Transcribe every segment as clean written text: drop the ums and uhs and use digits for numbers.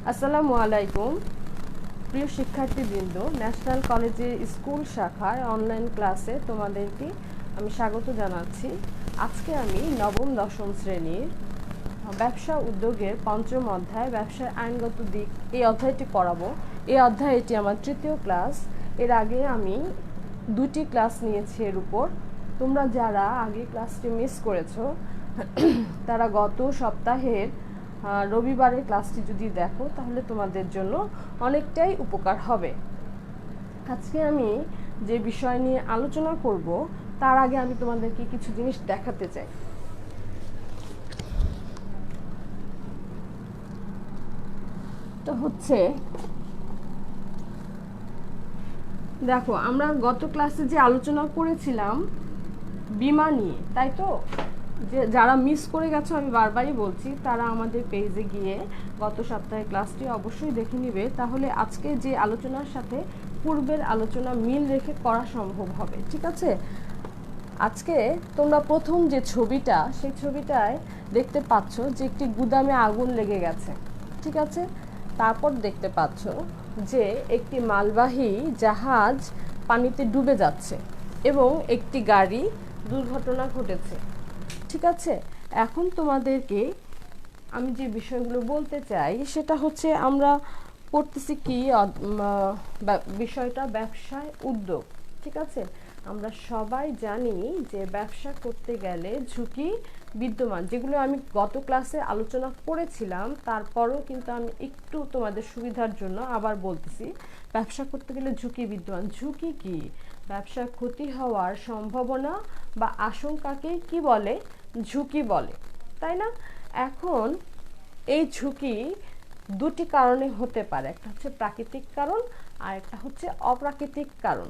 আসসালামু আলাইকুম প্রিয় শিক্ষার্থীবৃন্দ, ন্যাশনাল কলেজের স্কুল শাখায় অনলাইন ক্লাসে তোমাদেরকে আমি স্বাগত জানাচ্ছি। আজকে আমি নবম দশম শ্রেণীর ব্যবসা উদ্যোগের পঞ্চম অধ্যায় ব্যবসার আইনগত দিক এই অধ্যায়টি পড়াবো। এই অধ্যায় এটি আমার তৃতীয় ক্লাস। এর আগে আমি দুটি ক্লাস নিয়েছি এর উপর। তোমরা যারা আগে ক্লাসটি মিস করেছো তারা গত সপ্তাহের রবিবারের ক্লাসটি যদি দেখো তাহলে তোমাদের জন্য অনেকটাই উপকার হবে। আজকে আমি যে বিষয় নিয়ে আলোচনা করব তার আগে আমি তোমাদেরকে কিছু জিনিস দেখাতে চাই। তো হচ্ছে দেখো, আমরা গত ক্লাসে যে আলোচনা করেছিলাম বীমা নিয়ে, তাই তো? যে যারা মিস করে গেছো আমি বারবারই বলছি তারা আমাদের পেজে গিয়ে গত সপ্তাহের ক্লাসটি অবশ্যই দেখে নিবে, তাহলে আজকে যে আলোচনার সাথে পূর্বের আলোচনা মিল রেখে করা সম্ভব হবে। ঠিক আছে? আজকে তোমরা প্রথম যে ছবিটা, সেই ছবিটায় দেখতে পাচ্ছ যে একটি গুদামে আগুন লেগে গেছে। ঠিক আছে? তারপর দেখতে পাচ্ছ যে একটি মালবাহী জাহাজ পানিতে ডুবে যাচ্ছে এবং একটি গাড়ি দুর্ঘটনা ঘটেছে। ঠিক আছে? এখন তোমাদেরকে আমি যে বিষয়গুলো বলতে চাই সেটা হচ্ছে আমরা পড়তেছি কি বিষয়টা ব্যবসায় উদ্যোগ। ঠিক আছে? আমরা সবাই জানি যে ব্যবসা করতে গেলে ঝুঁকি বিদ্যমান, যেগুলো আমি গত ক্লাসে আলোচনা করেছিলাম, তারপরও কিন্তু আমি একটু তোমাদের সুবিধার জন্য আবার বলতেছি। ব্যবসা করতে গেলে ঝুঁকি বিদ্যমান। ঝুঁকি কি? ব্যবসার ক্ষতি হওয়ার সম্ভাবনা বা আশঙ্কাকে কি বলে? ঝুঁকি বলে, তাই না? এখন এই ঝুঁকি দুটি কারণে হতে পারে, একটা হচ্ছে প্রাকৃতিক কারণ আর একটা হচ্ছে অপ্রাকৃতিক কারণ।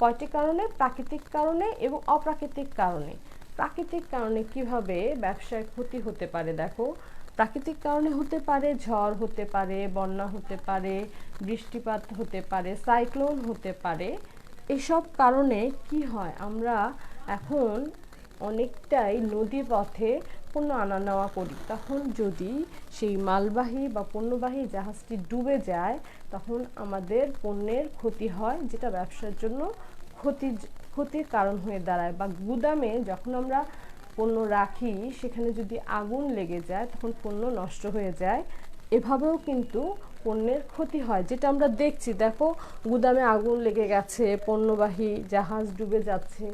কয়টি কারণে? প্রাকৃতিক কারণে এবং অপ্রাকৃতিক কারণে। প্রাকৃতিক কারণে কিভাবে ব্যবসায় ক্ষতি হতে পারে দেখো। প্রাকৃতিক কারণে হতে পারে ঝড় হতে পারে, বন্যা হতে পারে, বৃষ্টিপাত হতে পারে, সাইক্লোন হতে পারে। এসব কারণে কি হয়, আমরা এখন অনেকটাই নদী পথে পণ্য আনা নেওয়া করি। তখন যদি সেই মালবাহী বা পণ্যবাহী জাহাজটি ডুবে যায় তখন আমাদের পণ্যের ক্ষতি হয়, যেটা ব্যবসার জন্য ক্ষতির কারণ হয়ে দাঁড়ায়। বা গুদামে যখন আমরা পণ্য রাখি সেখানে যদি আগুন লেগে যায় তখন পণ্য নষ্ট হয়ে যায়। এভাবেও কিন্তু পণ্যের ক্ষতি হয়, যেটা আমরা দেখছি। দেখো, গুদামে আগুন লেগে গেছে, পণ্যবাহী জাহাজ ডুবে যাচ্ছে।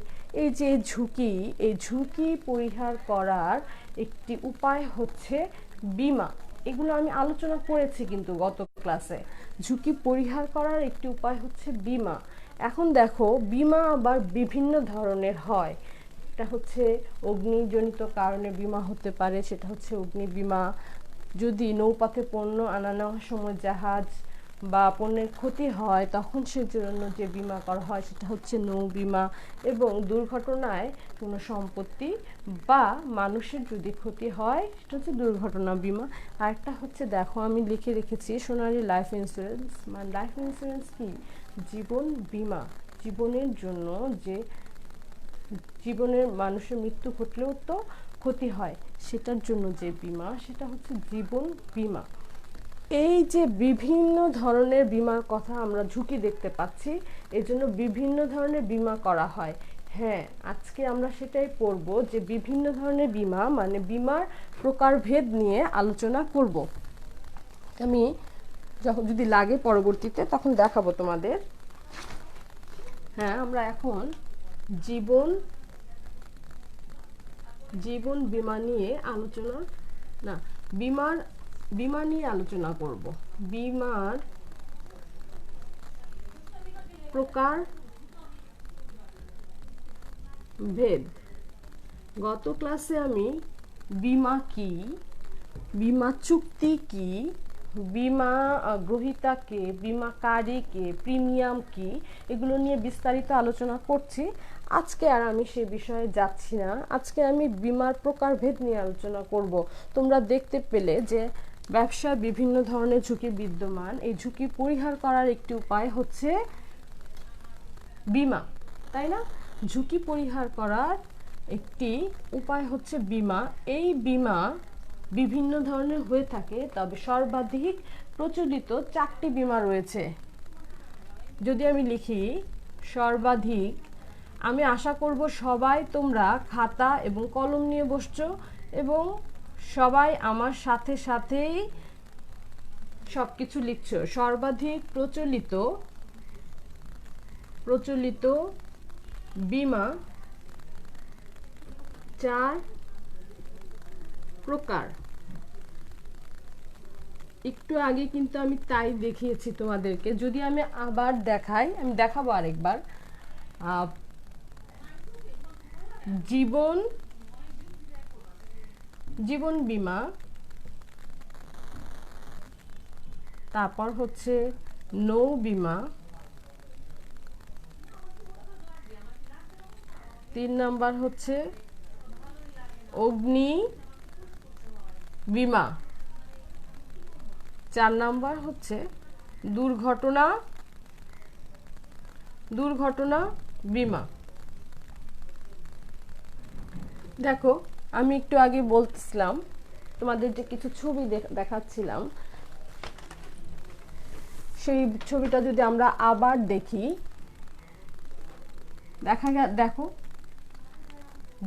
এই যে ঝুঁকি, এই ঝুঁকি পরিহার করার একটি উপায় হচ্ছে বীমা। এগুলো আমি আলোচনা করেছি কিন্তু গত ক্লাসে। ঝুঁকি পরিহার করার একটি উপায় হচ্ছে বীমা। এখন দেখো, বীমা আবার বিভিন্ন ধরনের হয়। এটা হচ্ছে অগ্নিজনিত কারণে বীমা হতে পারে, সেটা হচ্ছে অগ্নি বীমা। যদি নৌপথে পণ্য আনা নেওয়ার সময় জাহাজ বা পণ্যের ক্ষতি হয় তখন সেজন্য যে বীমা করা হয় সেটা হচ্ছে নৌ বীমা। এবং দুর্ঘটনায় কোনো সম্পত্তি বা মানুষের যদি ক্ষতি হয় সেটা হচ্ছে দুর্ঘটনা বীমা। আরেকটা হচ্ছে, দেখো আমি লিখে রেখেছি সোনালী লাইফ ইন্স্যুরেন্স। মানে লাইফ ইন্স্যুরেন্স কি? জীবন বীমা। জীবনের জন্য যে জীবনের মানুষের মৃত্যু ঘটলেও তো ক্ষতি হয়, সেটার জন্য যে বীমা সেটা হচ্ছে জীবন বীমা। এই যে বিভিন্ন ধরনের বীমার কথা আমরা ঝুঁকি দেখতে পাচ্ছি, এর জন্য বিভিন্ন ধরনের বীমা করা হয়। হ্যাঁ, আজকে আমরা সেটাই পড়ব যে বিভিন্ন ধরনের বীমা মানে বীমার প্রকারভেদ নিয়ে আলোচনা করব। আমি যখন যদি লাগে পরবর্তীতে তখন দেখাবো তোমাদের। হ্যাঁ, আমরা এখন জীবন বীমা নিয়ে আলোচনা না বীমা নিয়ে আলোচনা করব। বীমার প্রকার ভেদ। গত ক্লাসে আমি বীমা কি, বীমা চুক্তি কি, বীমা গ্রহীতা কে, বীমাকারী কে, প্রিমিয়াম কি, এগুলো নিয়ে বিস্তারিত আলোচনা করছি। আজকে আর আমি সে বিষয়ে যাচ্ছি না। আজকে আমি বীমার প্রকারভেদ নিয়ে আলোচনা করব। তোমরা দেখতে পেলে যে ব্যবসায় বিভিন্ন ধরনের ঝুঁকি বিদ্যমান। এই ঝুঁকি পরিহার করার একটি উপায় হচ্ছে বীমা, তাই না? ঝুঁকি পরিহার করার একটি উপায় হচ্ছে বীমা। এই বীমা বিভিন্ন ধরনের হয়ে থাকে, তবে সর্বাধিক প্রচলিত 4টি বীমা রয়েছে। যদি আমি লিখি সর্বাধিক, আমি আশা করব সবাই তোমরা খাতা এবং কলম নিয়ে বসছো এবং সবাই আমার সাথে সাথেই সব কিছু লিখছো। সর্বাধিক প্রচলিত বীমা 4 প্রকার। একটু আগে কিন্তু আমি তাই দেখিয়েছি তোমাদেরকে। যদি আমি আবার দেখাই, আমি দেখাবো আরেকবার। জীবন বীমা, তারপর হচ্ছে নৌ বীমা, 3 নাম্বার হচ্ছে অগ্নি বীমা, 4 নাম্বার হচ্ছে দুর্ঘটনা বীমা। দেখো, আমি একটু আগে বলতেছিলাম তোমাদের যে কিছু ছবি দেখাচ্ছিলাম, সেই ছবিটা যদি আমরা আবার দেখি, দেখো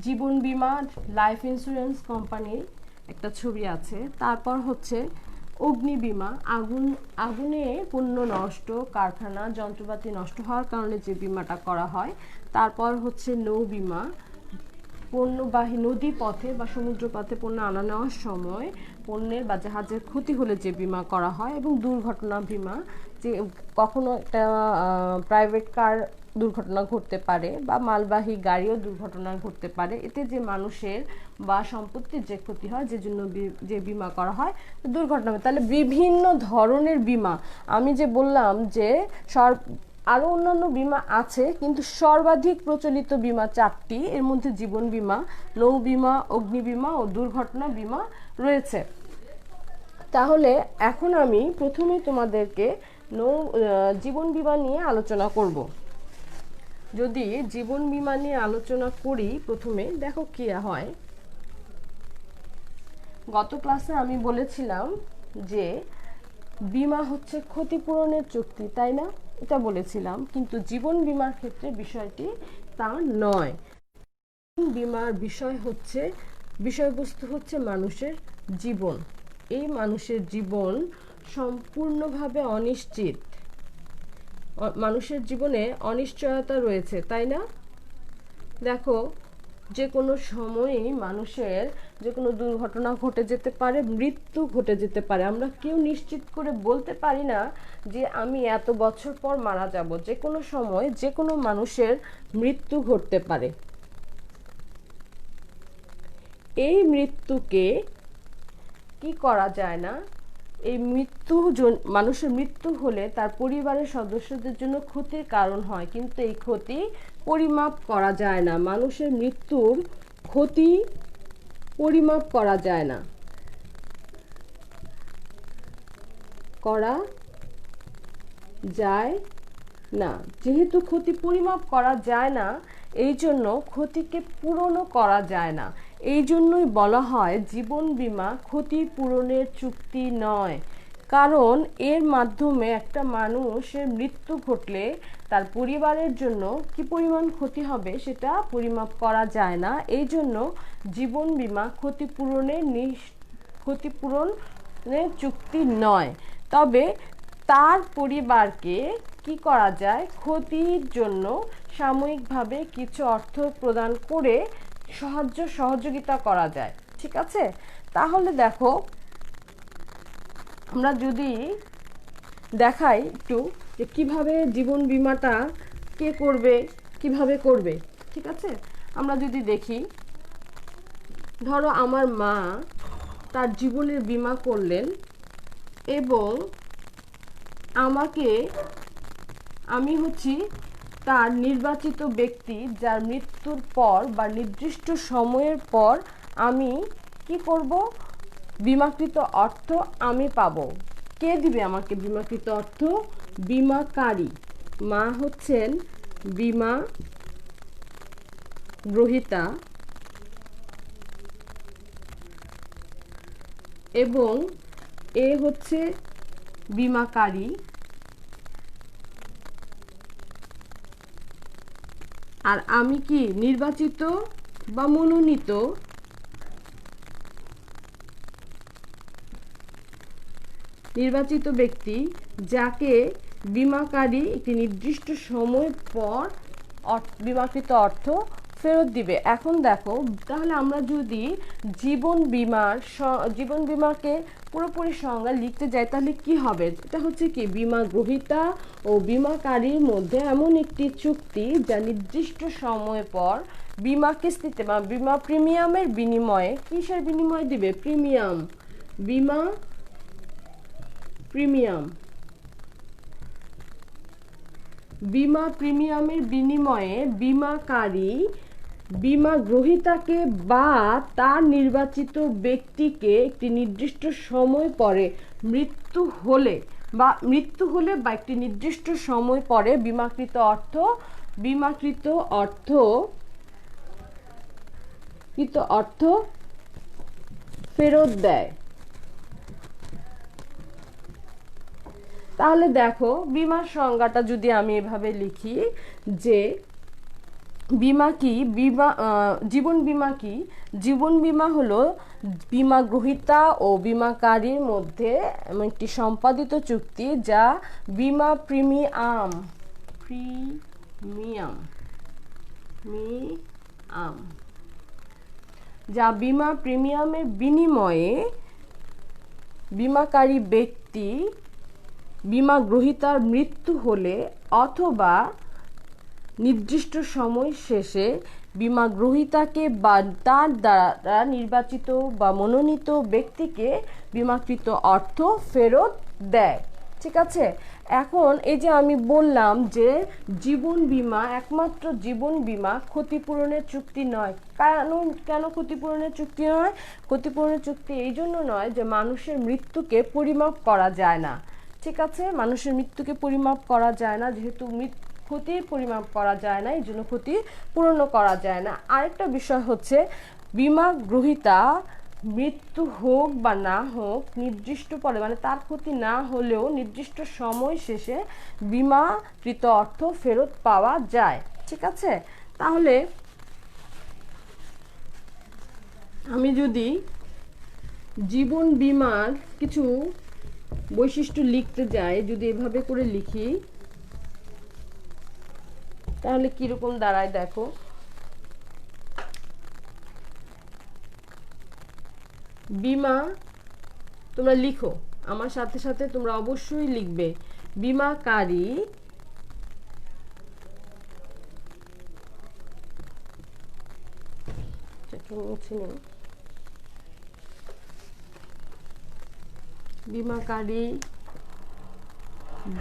জীবন বীমা লাইফ ইন্স্যুরেন্স কোম্পানির একটা ছবি আছে। তারপর হচ্ছে অগ্নি বীমা, আগুনে পণ্য নষ্ট, কারখানা যন্ত্রপাতি নষ্ট হওয়ার কারণে যে বীমাটা করা হয়। তারপর হচ্ছে নৌ বীমা, পণ্যবাহী নদী পথে বা সমুদ্র পথে পণ্য আনা নেওয়ার সময় পণ্যের বা জাহাজের ক্ষতি হলে যে বীমা করা হয়। এবং দুর্ঘটনা বীমা, যে কখনো একটা প্রাইভেট কার দুর্ঘটনা ঘটতে পারে বা মালবাহী গাড়িও দুর্ঘটনা ঘটতে পারে, এতে যে মানুষের বা সম্পত্তির যে ক্ষতি হয়, যে জন্য যে বীমা করা হয় দুর্ঘটনা। তাহলে বিভিন্ন ধরনের বীমা, আমি যে বললাম যে আরও অন্যান্য বীমা আছে, কিন্তু সর্বাধিক প্রচলিত বীমা 4টি। এর মধ্যে জীবন বীমা, নৌ বীমা, অগ্নি বীমা ও দুর্ঘটনা বীমা রয়েছে। তাহলে এখন আমি প্রথমে তোমাদেরকে জীবন বীমা নিয়ে আলোচনা করব। যদি জীবন বীমা নিয়ে আলোচনা করি, প্রথমে দেখো কি হয়। গত ক্লাসে আমি বলেছিলাম যে বীমা হচ্ছে ক্ষতিপূরণের চুক্তি, তাই না? এটা বলেছিলাম, কিন্তু জীবন বীমার ক্ষেত্রে বিষয়টি তা নয়। বীমার বিষয়বস্তু হচ্ছে মানুষের জীবন। এই মানুষের জীবন সম্পূর্ণভাবে অনিশ্চিত, মানুষের জীবনে অনিশ্চয়তা রয়েছে, তাই না? দেখো, যে কোনো সময়েই মানুষের যে কোনো দুর্ঘটনা ঘটে যেতে পারে, মৃত্যু ঘটে যেতে পারে। আমরা কেউ নিশ্চিত করে বলতে পারি না যে আমি এত বছর পর মারা যাব। যে কোনো সময় যে কোনো মানুষের মৃত্যু ঘটতে পারে। এই মৃত্যুকে কি করা যায় না, এই মানুষের মৃত্যু হলে তার পরিবারের সদস্যদের জন্য ক্ষতির কারণ হয়, কিন্তু এই ক্ষতি পরিমাপ করা যায় না। মানুষের মৃত্যুর ক্ষতি পরিমাপ করা যায় না, যেহেতু ক্ষতি পরিমাপ করা যায় না, এই জন্য ক্ষতিকে পূরণও করা যায় না। এই জন্যই বলা হয় জীবন বীমা ক্ষতিপূরণের চুক্তি নয়। কারণ এর মাধ্যমে একটা মানুষের মৃত্যু ঘটলে তার পরিবারের জন্য কি পরিমাণ ক্ষতি হবে সেটা পরিমাপ করা যায় না। এই জন্য জীবন বীমা ক্ষতিপূরণের চুক্তি নয়। তবে তার পরিবারকে কি করা যায়, ক্ষতির জন্য সাময়িকভাবে কিছু অর্থ প্রদান করে সহযোগিতা করা যায়। ঠিক আছে? তাহলে দেখো, আমরা যদি দেখাই একটু যে কিভাবে জীবন বীমাটা কে করবে, কিভাবে করবে। ঠিক আছে? আমরা যদি দেখি, ধরো আমার মা তার জীবনের বীমা করলেন এবং আমি হচ্ছি তার নির্বাচিত ব্যক্তি, যার মৃত্যুর পর বা নির্দিষ্ট সময়ের পর আমি কি করব, বীমাকৃত অর্থ আমি পাবো। কে দিবে আমাকে বীমাকৃত অর্থ? বীমাকারী। মা হচ্ছেন বীমা গ্রহীতা, এবং এ হচ্ছে বীমাকারী আর আমি কি নির্বাচিত বা মনোনীত ব্যক্তি যাকে বীমাকারী একটি নির্দিষ্ট সময় পর বীমাকৃত অর্থ ফেরত দিবে। এখন দেখো, তাহলে আমরা যদি জীবন বীমাকে পুরোপুরি সংজ্ঞা লিখতে যাই তাহলে কি হবে? এটা হচ্ছে কি, বীমা গ্রহীতা ও বীমাকারীর মধ্যে এমন একটি চুক্তি যা নির্দিষ্ট সময় পর বীমা কিস্তিতে বা বীমা প্রিমিয়ামের বিনিময়ে, কিসের বিনিময়ে দিবে? প্রিমিয়াম, বীমা প্রিমিয়ামের বিনিময়ে বীমাকারী বীমা গ্রহীতাকে বা তার নির্বাচিত ব্যক্তিকে একটি নির্দিষ্ট সময় পরে মৃত্যু হলে বা একটি নির্দিষ্ট সময় পরে বীমাকৃত অর্থ ফেরত দেয়। তাহলে দেখো, বীমার সংজ্ঞাটা যদি আমি এভাবে লিখি যে বীমা কি, জীবন বীমা কি? জীবন বীমা হলো বীমা গ্রহীতা ও বীমাকারীর মধ্যে একটি সম্পাদিত চুক্তি যা বীমা প্রিমিয়ামের বিনিময়ে বীমাকারী ব্যক্তি বীমা গ্রহীতার মৃত্যু হলে অথবা নির্দিষ্ট সময় শেষে বীমা গ্রহীতাকে বা তার দ্বারা নির্বাচিত বা মনোনীত ব্যক্তিকে বীমাকৃত অর্থ ফেরত দেয়। ঠিক আছে? এখন এই যে আমি বললাম যে জীবন বীমা, একমাত্র জীবন বীমা ক্ষতিপূরণের চুক্তি নয়। কেন ক্ষতিপূরণের চুক্তি নয়? ক্ষতিপূরণের চুক্তি এই জন্য নয় যে মানুষের মৃত্যুকে পরিমাপ করা যায় না। ঠিক আছে? মানুষের মৃত্যুকে পরিমাপ করা যায় না, যেহেতু ক্ষতির পরিমাপ করা যায় না, এই জন্য ক্ষতি পূরণ করা যায় না। আরেকটা বিষয় হচ্ছে, বীমা গ্রহীতা মৃত্যু হোক বা না হোক নির্দিষ্ট পরে, মানে তার ক্ষতি না হলেও নির্দিষ্ট সময় শেষে বীমাকৃত অর্থ ফেরত পাওয়া যায়। ঠিক আছে? তাহলে আমি যদি জীবন বীমার কিছু বৈশিষ্ট্য লিখতে যাই, যদি এভাবে করে লিখি তাহলে কিরকম দাঁড়ায় দেখো। বীমা, তোমরা লিখো আমার সাথে সাথে, তোমরা অবশ্যই লিখবে। বীমাকারী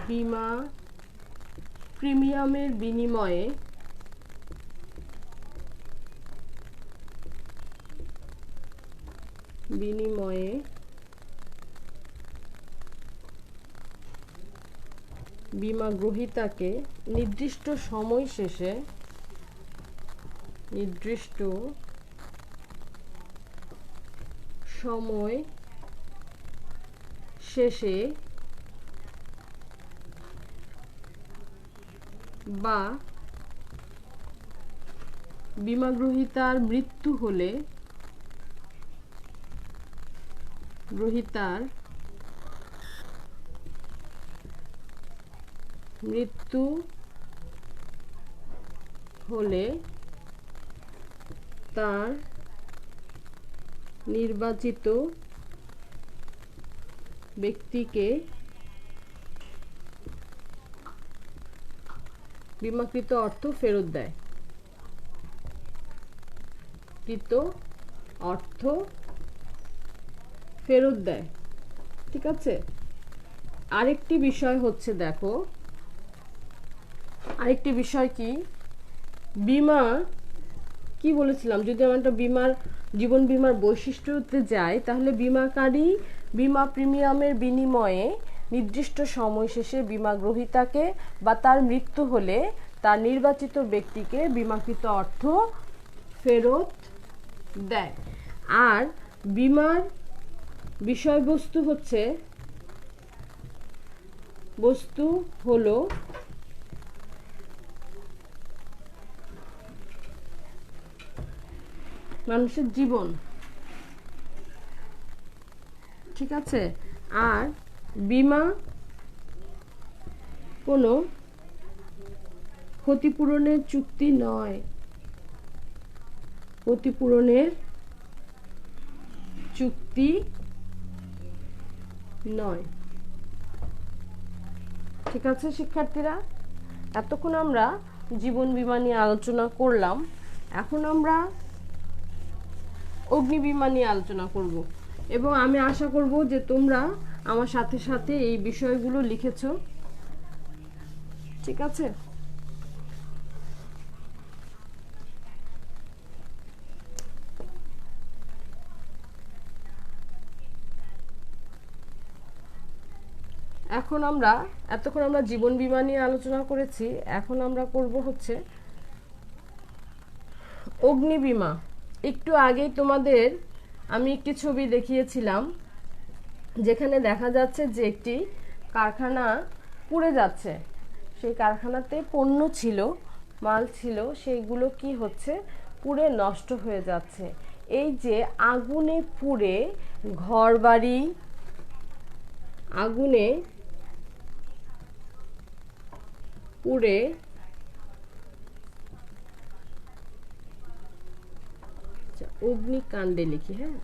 বীমা প্রিমিয়ামের বিনিময়ে বীমা গ্রহীতাকে নির্দিষ্ট সময় শেষে বা বীমা গ্রহীতার মৃত্যু হলে তার নির্বাচিত ব্যক্তিকে বীমাকৃত অর্থ ফেরত দেয়। ঠিক আছে? আরেকটি বিষয় হচ্ছে, দেখো আরেকটি বিষয় কি, বীমা কি বলেছিলাম, যদি আমরা একটা জীবন বীমার বৈশিষ্ট্যতে যাই তাহলে বীমাকারী বীমা প্রিমিয়ামের বিনিময়ে নির্দিষ্ট সময় শেষে বীমা গ্রহীতাকে বা তার মৃত্যু হলে তার নির্বাচিত ব্যক্তিকে বীমাকৃত অর্থ ফেরত দেয়। আর বিষয়বস্তু হচ্ছে, বস্তু হলো মানুষের জীবন, ঠিক আছে। আর বীমা কোনো ক্ষতিপূরণের চুক্তি নয়, ক্ষতিপূরণের চুক্তি নয়। ঠিক আছে শিক্ষার্থীরা, এতক্ষণ আমরা জীবন বীমা নিয়ে আলোচনা করলাম, এখন আমরা অগ্নি বীমা নিয়ে আলোচনা করব এবং আমি আশা করব যে তোমরা আমার সাথে সাথে এই বিষয়গুলো লিখেছো। ঠিক আছে, এখন আমরা এতক্ষণ আমরা জীবন বীমা নিয়ে আলোচনা করেছি, এখন আমরা করব হচ্ছে অগ্নি বীমা। একটু আগেই তোমাদের আমি একটি ছবি দেখিয়েছিলাম যেখানে দেখা যাচ্ছে যে একটি কারখানা পুড়ে যাচ্ছে, সেই কারখানাতে পণ্য ছিল, মাল ছিল, সেইগুলো কি হচ্ছে, পুড়ে নষ্ট হয়ে যাচ্ছে। এই যে আগুনে পুড়ে ঘরবাড়ি, আগুনে পুড়ে অগ্নিকাণ্ডে লিখি, হ্যাঁ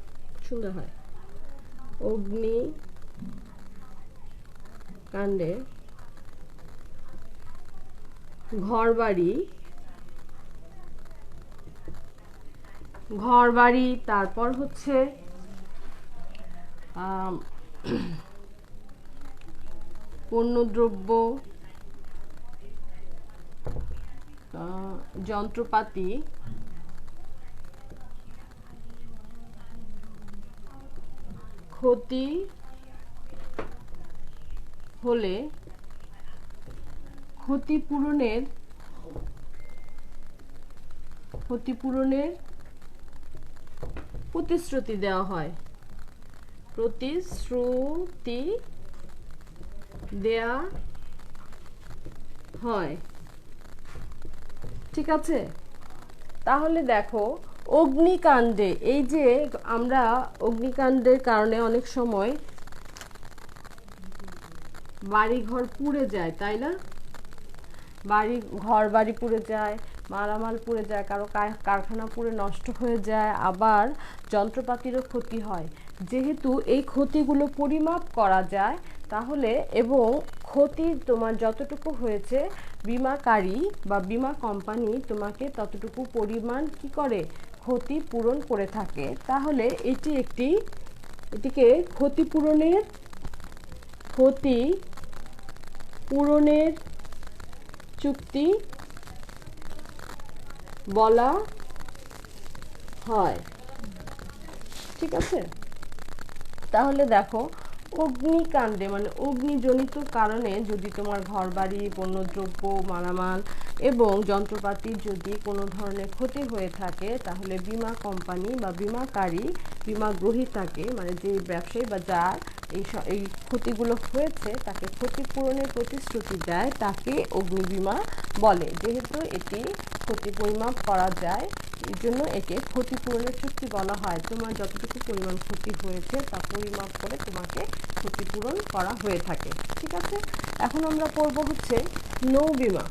সুন্দর হয়, অগ্নিকাণ্ডে ঘরবাড়ি, তারপর হচ্ছে পণ্যদ্রব্য, যন্ত্রপাতি, ক্ষতি হলে ক্ষতিপূরণের প্রতিশ্রুতি দেওয়া হয়, প্রতিশ্রুতি দেয়া হয়। ঠিক আছে, তাহলে দেখো অগ্নিকাণ্ডে, এই যে আমরা অগ্নিকাণ্ডের কারণে অনেক সময় বাড়িঘর পুড়ে যায়, তাই না? ঘরবাড়ি পুড়ে যায়, মালামাল পুড়ে যায়, কারো কারখানা পুড়ে নষ্ট হয়ে যায়, আবার যন্ত্রপাতিরও ক্ষতি হয়। যেহেতু এই ক্ষতিগুলো পরিমাপ করা যায় তাহলে, এবং ক্ষতি তোমার যতটুকু হয়েছে বিমাকারী বা বিমা কোম্পানি তোমাকে ততটুকু পরিমাণ কি করে, ক্ষতি পূরণ করে থাকে, তাহলে এটিকে ক্ষতিপূরণের চুক্তি বলা হয়। ঠিক আছে, তাহলে দেখো অগ্নিকাণ্ডে মানে অগ্নিজনিত কারণে যদি তোমার ঘরবাড়ি, পণ্যদ্রব্য, মালামাল এবং যন্ত্রপাতির যদি কোনো ধরনের ক্ষতি হয়ে থাকে, তাহলে বীমা কোম্পানি বা বিমাকারী বীমা গ্রহীতাকে, মানে যে ব্যবসায়ী বা যার এই ক্ষতিগুলো হয়েছে তাকে ক্ষতিপূরণের প্রতিশ্রুতি দেয়, তাকে অগ্নি বীমা বলে। যেহেতু এটি ক্ষতি পরিমাপ করা যায়, এই জন্য একে ক্ষতিপূরণের চুক্তি বলা হয়। তোমার যতটুকু পরিমাণ ক্ষতি হয়েছে তা পরিমাপ করে তোমাকে ক্ষতিপূরণ করা হয়ে থাকে। ঠিক আছে, এখন আমরা করব হচ্ছে নৌ বীমা।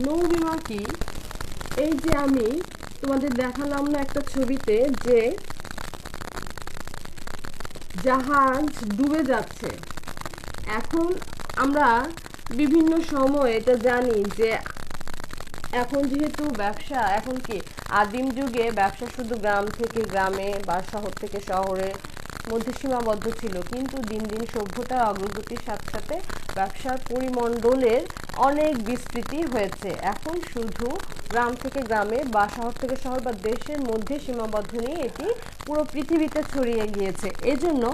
নৌ বীমা কি? এই যে আমি তোমাদের দেখালাম না একটা ছবিতে যে জাহাজ ডুবে যাচ্ছে, এখন আমরা বিভিন্ন সময় এটা জানি যে এখন যেহেতু ব্যবসা, এখন কি আদিম যুগে ব্যবসা শুধু গ্রাম থেকে গ্রামে বা শহর থেকে শহরের মধ্যে সীমাবদ্ধ ছিল, কিন্তু দিন দিন সভ্যতার অগ্রগতির সাথে সাথে ব্যবসার পরিমণ্ডলের অনেক বিস্তৃতি হয়েছে। এখন শুধু গ্রাম থেকে গ্রামে বা শহর থেকে শহর বা দেশের মধ্যে সীমাবদ্ধ নেই, এটি পুরো পৃথিবীতে ছড়িয়ে গিয়েছে। এজন্য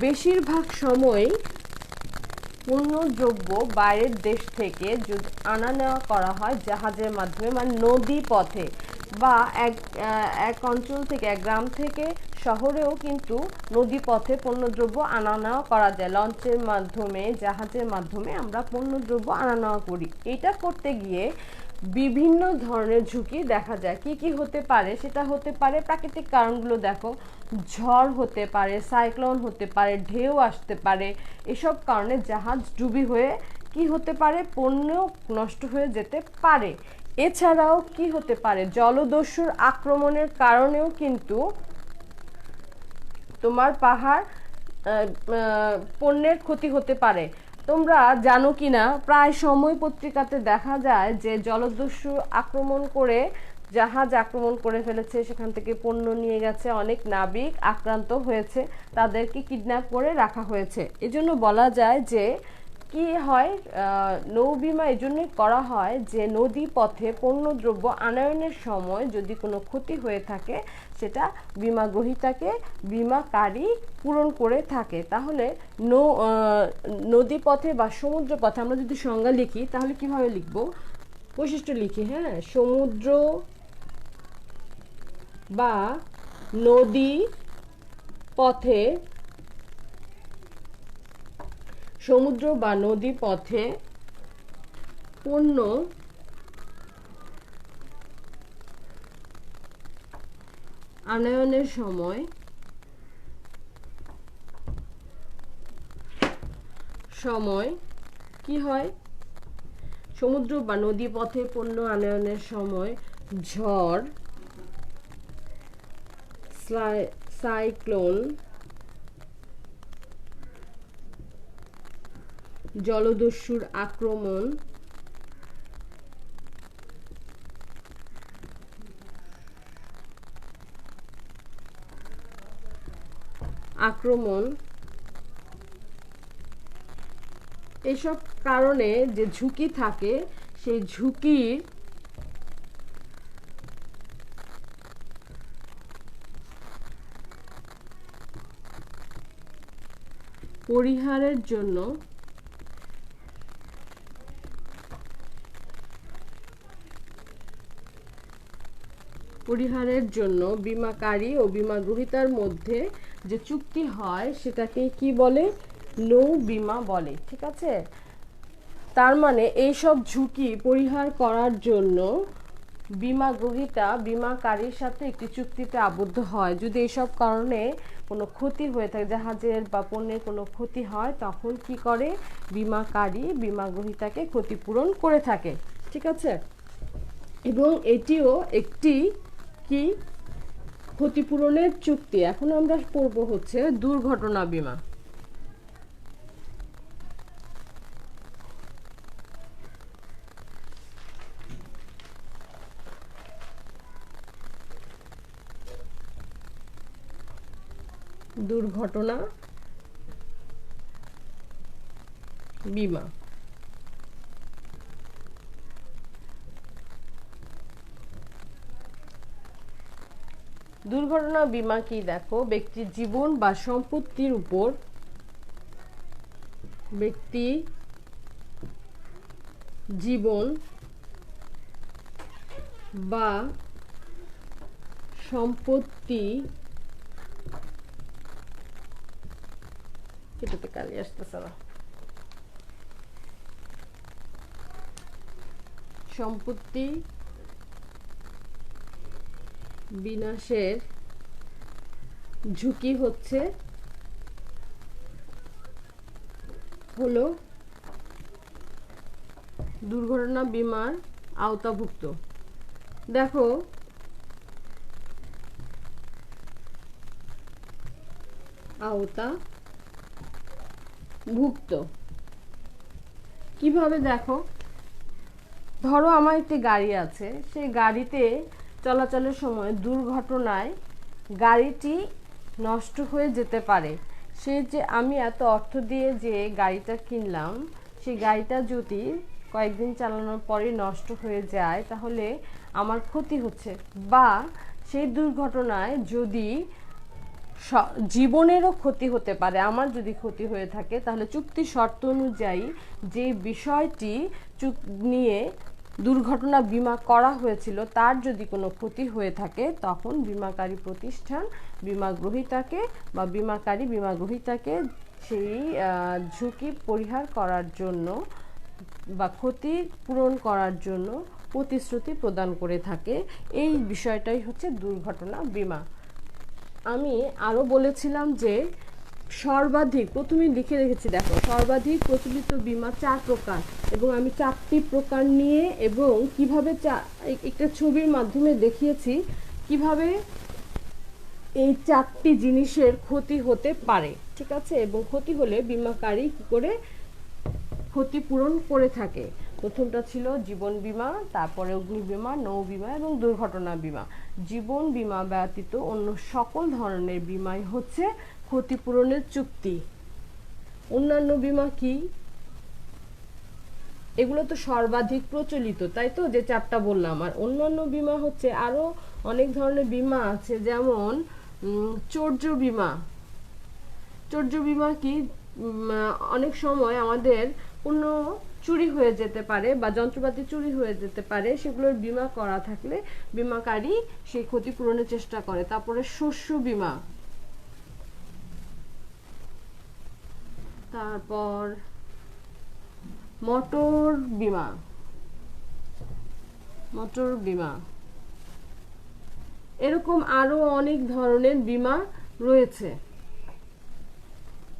বেশিরভাগ সময়ই পণ্যদ্রব্য বাইরের দেশ থেকে যদি আনা নেওয়া করা হয় জাহাজের মাধ্যমে, মানে নদী পথে, বা এক অঞ্চল থেকে, এক গ্রাম থেকে শহরেও কিন্তু নদী পথে পণ্যদ্রব্য আনা নেওয়া করা যায়। লঞ্চের মাধ্যমে, জাহাজের মাধ্যমে আমরা পণ্যদ্রব্য আনা নেওয়া করি। এটা করতে গিয়ে বিভিন্ন ধরনের ঝুঁকি দেখা যায়। কি কি হতে পারে? সেটা হতে পারে প্রাকৃতিক কারণগুলো দেখো, ঝড় হতে পারে, সাইক্লোন হতে পারে, ঢেউ আসতে পারে। এসব কারণে জাহাজ ডুবি হয়ে কি হতে পারে? পণ্য নষ্ট হয়ে যেতে পারে। এছাড়াও কি হতে পারে? জলদস্যুর আক্রমণের কারণেও কিন্তু তোমার পণ্যের ক্ষতি হতে পারে। তোমরা জানো কি না, প্রায় সময় পত্রিকাতে দেখা যায় যে জলদস্যু আক্রমণ করে, জাহাজ আক্রমণ করে ফেলেছে, সেখান থেকে পণ্য নিয়ে গেছে, অনেক নাবিক আক্রান্ত হয়েছে, তাদেরকে কিডন্যাপ করে রাখা হয়েছে। এজন্য বলা যায় যে কি হয়, নৌবিমা এজন্যই করা হয় যে নদী পথে পণ্যদ্রব্য আনয়নের সময় যদি কোনো ক্ষতি হয়ে থাকে সেটা বিমাগ্রহীতাকে বিমাকারী পূরণ করে থাকে। তাহলে নদী পথে বা সমুদ্র পথে আমরা যদি সংজ্ঞা লিখি তাহলে কিভাবে লিখব? বৈশিষ্ট্য লিখি, হ্যাঁ। সমুদ্র বা নদী পথে, সমুদ্র বা নদী পথে পণ্য আনয়নের সময় কি হয়? সমুদ্র বা নদী পথে পণ্য আনয়নের সময় ঝড়, সাইক্লোন, জলদস্যুর আক্রমণ, এসব কারণে যে ঝুঁকি থাকে সেই ঝুঁকির পরিহারের জন্য বীমাকারী ও বীমাগ্রহীতার মধ্যে যে চুক্তি হয় সেটাকে কি বলে? নৌ বীমা বলে। ঠিক আছে, তার মানে এইসব ঝুঁকি পরিহার করার জন্য বীমাগ্রহীতা বীমাকারীর সাথে একটি চুক্তিতে আবদ্ধ হয়। যদি এইসব কারণে কোনো ক্ষতি হয়ে থাকে, জাহাজের বা পণ্যের কোনো ক্ষতি হয়, তখন কি করে? বীমাকারী বীমাগ্রহীতাকে ক্ষতিপূরণ করে থাকে। ঠিক আছে, এবং এটিও একটি কি ক্ষতিপূরণের চুক্তি। এখন আমরা পড়ব হচ্ছে দুর্ঘটনা বীমা। দুর্ঘটনা বীমা, দুর্ঘটনা বীমা কি? দেখো, ব্যক্তির জীবন বা সম্পত্তির উপর, ব্যক্তি জীবন বা সম্পত্তি, এটাতে কালি আসতেছে না, সম্পত্তি বিনাশের ঝুঁকি হলো দুর্ঘটনা বীমার আওতাভুক্ত। দেখো, আওতাভুক্ত কিভাবে? দেখো, ধরো আমার একটি গাড়ি আছে, সেই গাড়িতে চলাচলের সময় দুর্ঘটনায় গাড়িটি নষ্ট হয়ে যেতে পারে। সে যে আমি এত অর্থ দিয়ে যে গাড়িটা কিনলাম, সেই গাড়িটা যদি কয়েকদিন চালানোর পরে নষ্ট হয়ে যায় তাহলে আমার ক্ষতি হচ্ছে। বা সেই দুর্ঘটনায় যদি জীবনেরও ক্ষতি হতে পারে। আমার যদি ক্ষতি হয়ে থাকে তাহলে চুক্তি শর্ত অনুযায়ী যে বিষয়টি নিয়ে দুর্ঘটনা বিমা করা হয়েছিল তার যদি কোনো ক্ষতি হয়ে থাকে তখন বিমাকারী প্রতিষ্ঠান বিমাগ্রহীতাকে বা বিমাগ্রহীতাকে সেই ঝুঁকি পরিহার করার জন্য বা ক্ষতি পূরণ করার জন্য প্রতিশ্রুতি প্রদান করে থাকে। এই বিষয়টাই হচ্ছে দুর্ঘটনা বিমা। আমি আরও বলেছিলাম যে সর্বাধিক, প্রথমে লিখে রেখেছি দেখো, সর্বাধিক প্রচলিত বিমা 4 প্রকার এবং আমি 4টি প্রকার নিয়ে এবং কিভাবে একটা ছবির মাধ্যমে দেখিয়েছি কিভাবে এই 4টি জিনিসের ক্ষতি হতে পারে, ঠিক আছে, এবং ক্ষতি হলে বিমাকারী কি করে ক্ষতিপূরণ করে থাকে। প্রথমটা ছিল জীবন বিমা, তারপরে অগ্নি বিমা, নৌ বিমা এবং দুর্ঘটনা বিমা। জীবন বিমা ব্যতীত অন্য সকল ধরনের বিমাই হচ্ছে ক্ষতিপূরণের চুক্তি। অন্যান্য বিমা কি? এগুলো তো সর্বাধিক প্রচলিত, তাই তো, যে 4টা বললাম। আর অন্যান্য বিমা হচ্ছে আরো অনেক ধরনের বিমা আছে, যেমন চৌর্য বিমা। চৌর্য বিমা কি? অনেক সময় আমাদের পণ্য চুরি হয়ে যেতে পারে বা যন্ত্রপাতি চুরি হয়ে যেতে পারে, সেগুলোর বিমা করা থাকলে বিমাকারী সেই ক্ষতিপূরণের চেষ্টা করে। তারপরে শস্য বিমা, তারপর মোটর বিমা, এরকম আরো অনেক ধরনের বিমা রয়েছে,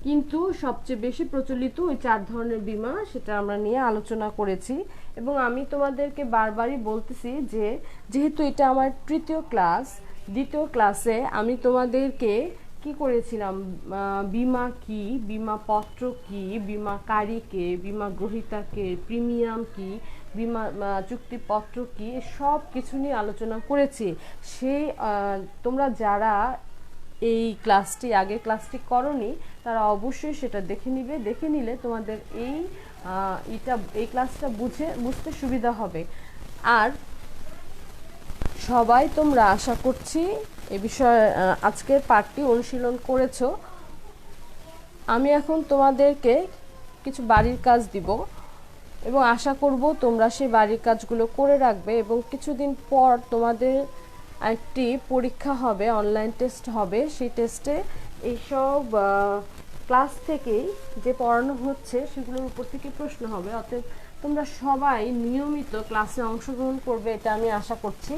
কিন্তু সবচেয়ে বেশি প্রচলিত ওই 4 ধরনের বিমা, সেটা আমরা নিয়ে আলোচনা করেছি। এবং আমি তোমাদেরকে বারবারই বলতেছি যে যেহেতু এটা আমার 3য় ক্লাস, 2য় ক্লাসে আমি তোমাদেরকে কি করেছিলাম, বিমা কি, বিমা পত্র কি, বিমাকারী কে, বিমা গ্রহীতা কে, প্রিমিয়াম কি, বিমা চুক্তিপত্র কি, সব কিছু নিয়ে আলোচনা করেছি। সেই তোমরা যারা এই ক্লাসটি, আগের ক্লাসটি করনি, তারা অবশ্যই সেটা দেখে নিবে। দেখে নিলে তোমাদের এই ক্লাসটা বুঝতে সুবিধা হবে। আর সবাই তোমরা আশা করছি এ বিষয়ে আজকের পাঠটি অনুশীলন করেছো। আমি এখন তোমাদেরকে কিছু বাড়ির কাজ দিব এবং আশা করব তোমরা সেই বাড়ির কাজগুলো করে রাখবে এবং কিছুদিন পর তোমাদের একটি পরীক্ষা হবে, অনলাইন টেস্ট হবে। সেই টেস্টে এইসব ক্লাস থেকেই যে পড়ানো হচ্ছে সেগুলোর উপর থেকে প্রশ্ন হবে। অতএব তোমরা সবাই নিয়মিত ক্লাসে অংশগ্রহণ করবে, এটা আমি আশা করছি।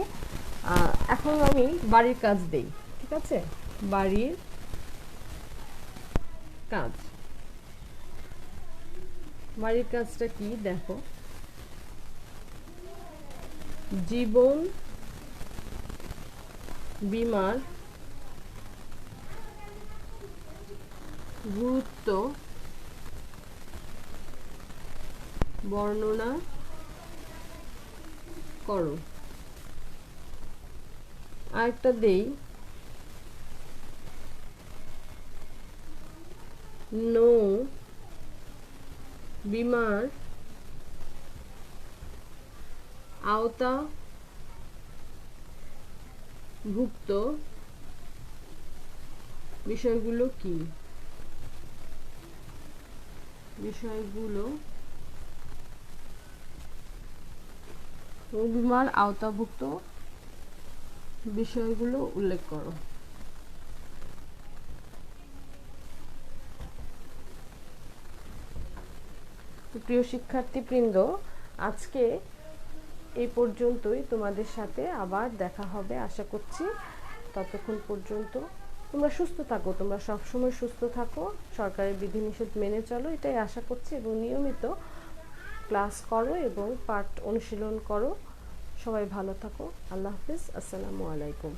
এখন আমি বাড়ির কাজ দেই, ঠিক আছে? বাড়ির কাজ, বাড়ির কাজটা কি দেখো। জীবন বিমার গুরুত্ব বর্ণনা করো। আরেকটা দেই, নৌ বিমার আওতা ভুক্ত বিষয়গুলো কি? বিমার আওতাভুক্ত বিষয়গুলো উল্লেখ করো। প্রিয় শিক্ষার্থীবৃন্দ, আজকে এই পর্যন্তই। তোমাদের সাথে আবার দেখা হবে আশা করছি। ততক্ষণ পর্যন্ত তোমরা সুস্থ থাকো, তোমরা সবসময় সুস্থ থাকো, সরকারের বিধিনিষেধ মেনে চলো, এটাই আশা করছি। এবং নিয়মিত ক্লাস করো এবং পাঠ অনুশীলন করো। সবাই ভালো থাকো। আল্লাহ হাফিজ। আসসালামু আলাইকুম।